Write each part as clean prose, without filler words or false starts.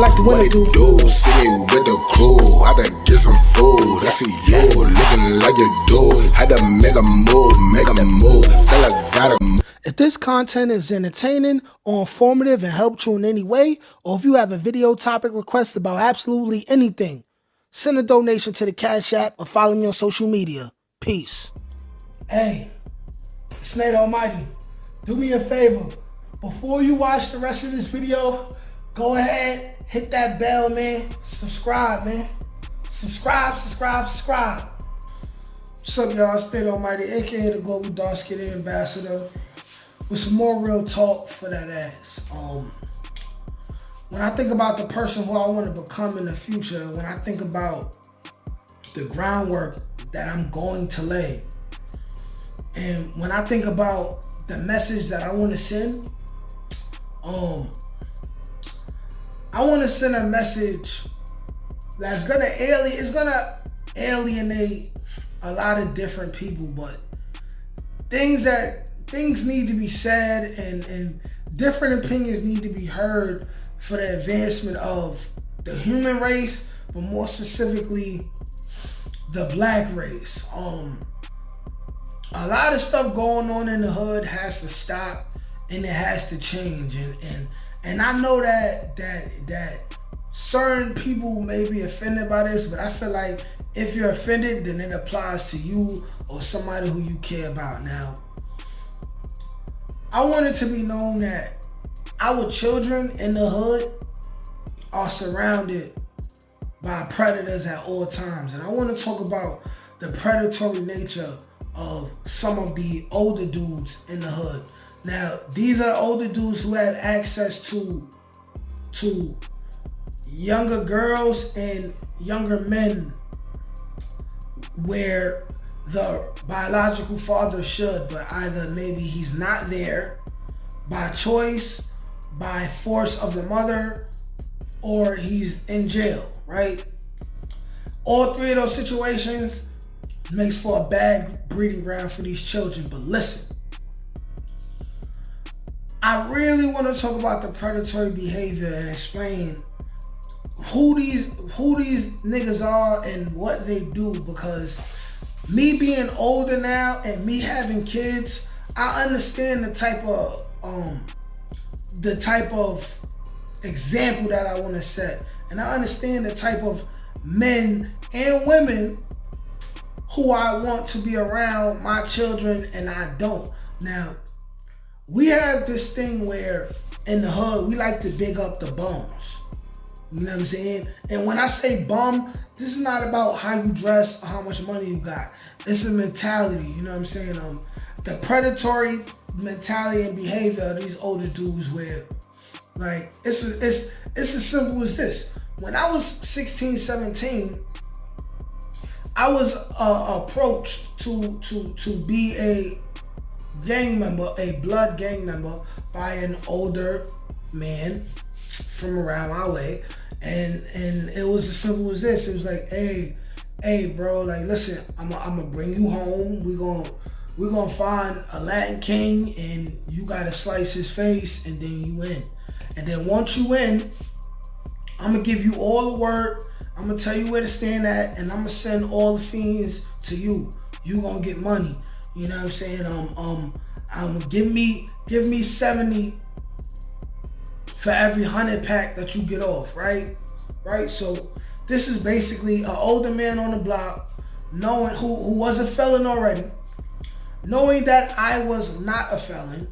like the winner do. See me with the crew, had to get some food. I see you looking like you do. Had to make a move. Still I gotta move. If this content is entertaining or informative and helped you in any way, or if you have a video topic request about absolutely anything, send a donation to the Cash App or follow me on social media. Peace. Hey, it's Nate Almighty. Do me a favor. Before you watch the rest of this video, go ahead, hit that bell, man. Subscribe, man. Subscribe. What's up, y'all? It's Nate Almighty, aka the Global Dark Skin Ambassador, with some more real talk for that ass. When I think about the person who I want to become in the future, when I think about the groundwork that I'm going to lay, and when I think about the message that I want to send, I want to send a message that's gonna alienate a lot of different people, but things need to be said and different opinions need to be heard for the advancement of the human race, but more specifically the black race. A lot of stuff going on in the hood has to stop and it has to change, and I know that certain people may be offended by this, but I feel like if you're offended, then it applies to you or somebody who you care about. Now, I want it to be known that our children in the hood are surrounded by predators at all times, and I want to talk about the predatory nature of some of the older dudes in the hood. Now, these are older dudes who have access to younger girls and younger men where the biological father should, but either maybe he's not there by choice, by force of the mother, or he's in jail, right? All three of those situations makes for a bad breeding ground for these children. But listen, I really want to talk about the predatory behavior and explain who these niggas are and what they do, because me being older now and me having kids, I understand the type of example that I want to set, and I understand the type of men and women who I want to be around my children and I don't. Now, we have this thing where in the hood, we like to big up the bums. You know what I'm saying? And when I say bum, this is not about how you dress or how much money you got. It's a mentality, you know what I'm saying? The predatory mentality and behavior of these older dudes where, like, it's as simple as this. When I was 16, 17, I was approached to be a gang member, a blood gang member, by an older man from around my way, and it was as simple as this. It was like, hey bro, like, listen, I'm gonna bring you home. We're gonna find a Latin king, and you gotta slice his face, and then you in. And then once you in, I'm gonna give you all the work. I'm gonna tell you where to stand at, and I'm gonna send all the fiends to you. You gonna get money. You know what I'm saying? I'm gonna give me 70 for every 100 pack that you get off, right? So this is basically an older man on the block, knowing who was a felon already, knowing that I was not a felon,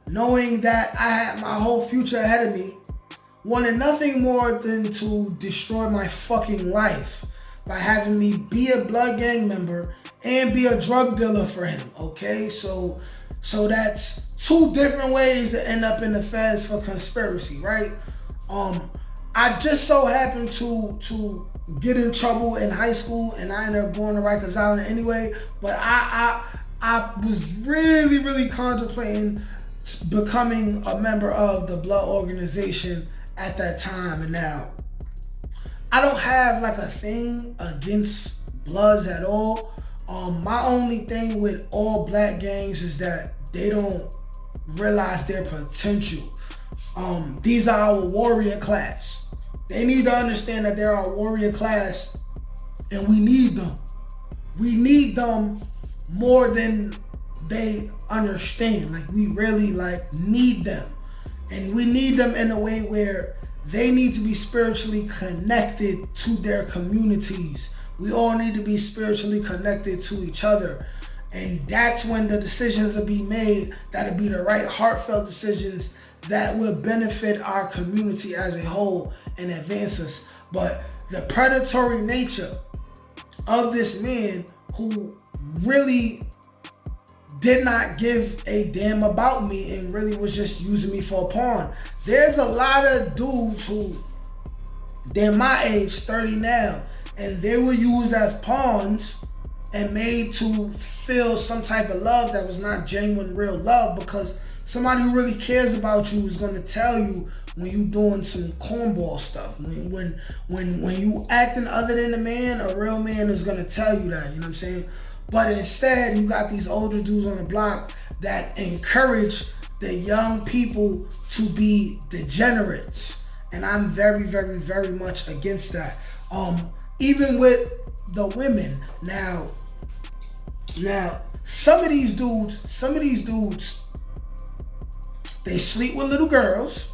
knowing that I had my whole future ahead of me, wanted nothing more than to destroy my fucking life by having me be a blood gang member and be a drug dealer for him, okay? So that's two different ways to end up in the feds for conspiracy, right? I just so happened to get in trouble in high school, and I ended up going to Rikers Island anyway, but I was really, really contemplating becoming a member of the blood organization at that time. And now, I don't have like a thing against Bloods at all. My only thing with all black gangs is that they don't realize their potential. These are our warrior class. They need to understand that they're our warrior class, and we need them. We need them more than they understand. Like, we really need them. And we need them in a way where they need to be spiritually connected to their communities. We all need to be spiritually connected to each other. And that's when the decisions will be made that'll be the right heartfelt decisions that will benefit our community as a whole and advance us. But the predatory nature of this man who really did not give a damn about me and really was just using me for a pawn. There's a lot of dudes who, they're my age, 30 now, and they were used as pawns and made to feel some type of love that was not genuine, real love, because somebody who really cares about you is going to tell you when you doing some cornball stuff. When you acting other than a man, a real man is going to tell you that, you know what I'm saying? But instead, you got these older dudes on the block that encourage the young people to be degenerates. And I'm very, very, very much against that. Even with the women. Now, some of these dudes, they sleep with little girls.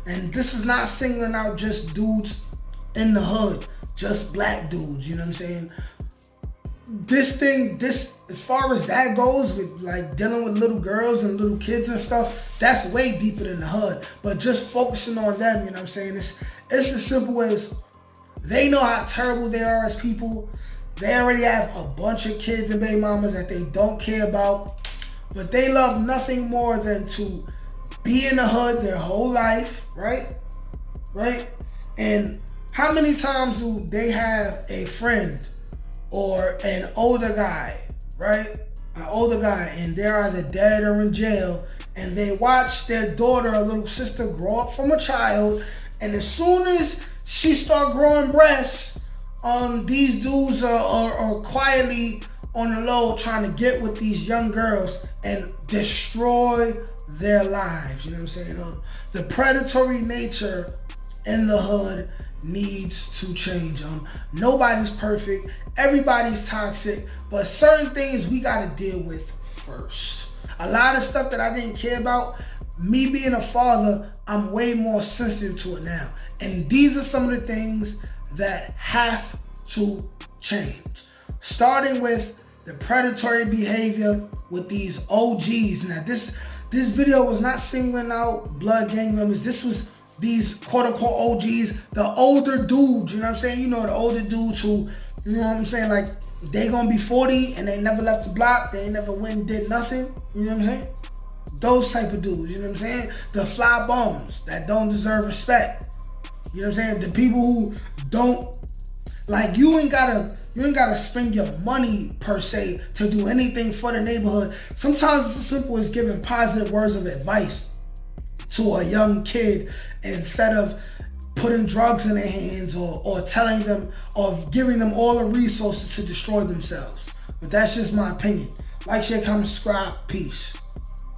And this is not singling out just dudes in the hood, just black dudes, you know what I'm saying? This, as far as that goes, with dealing with little girls and little kids and stuff, that's way deeper than the hood. But just focusing on them, you know what I'm saying? It's as simple as they know how terrible they are as people. They already have a bunch of kids and baby mamas that they don't care about. But they love nothing more than to be in the hood their whole life, right? And how many times do they have a friend or an older guy, right? An older guy, and they're either dead or in jail, and they watch their daughter or little sister grow up from a child, and as soon as she start growing breasts, these dudes are quietly on the low trying to get with these young girls and destroy their lives, you know what I'm saying? The predatory nature in the hood needs to change. Nobody's perfect, everybody's toxic, but certain things we gotta deal with first. A lot of stuff that I didn't care about, me being a father, I'm way more sensitive to it now. And these are some of the things that have to change. Starting with the predatory behavior with these OGs. Now this video was not singling out blood gang members. This was these quote-unquote OGs, the older dudes, you know what I'm saying? You know, the older dudes who, you know what I'm saying, they gonna be 40 and they never left the block, they ain't never went and did nothing, you know what I'm saying? Those type of dudes, you know what I'm saying? The fly bums that don't deserve respect. You know what I'm saying? The people who don't, you ain't gotta spend your money per se to do anything for the neighborhood. Sometimes it's as simple as giving positive words of advice to a young kid instead of putting drugs in their hands or telling them or giving them all the resources to destroy themselves. But that's just my opinion. Like, share, comment, subscribe. Peace.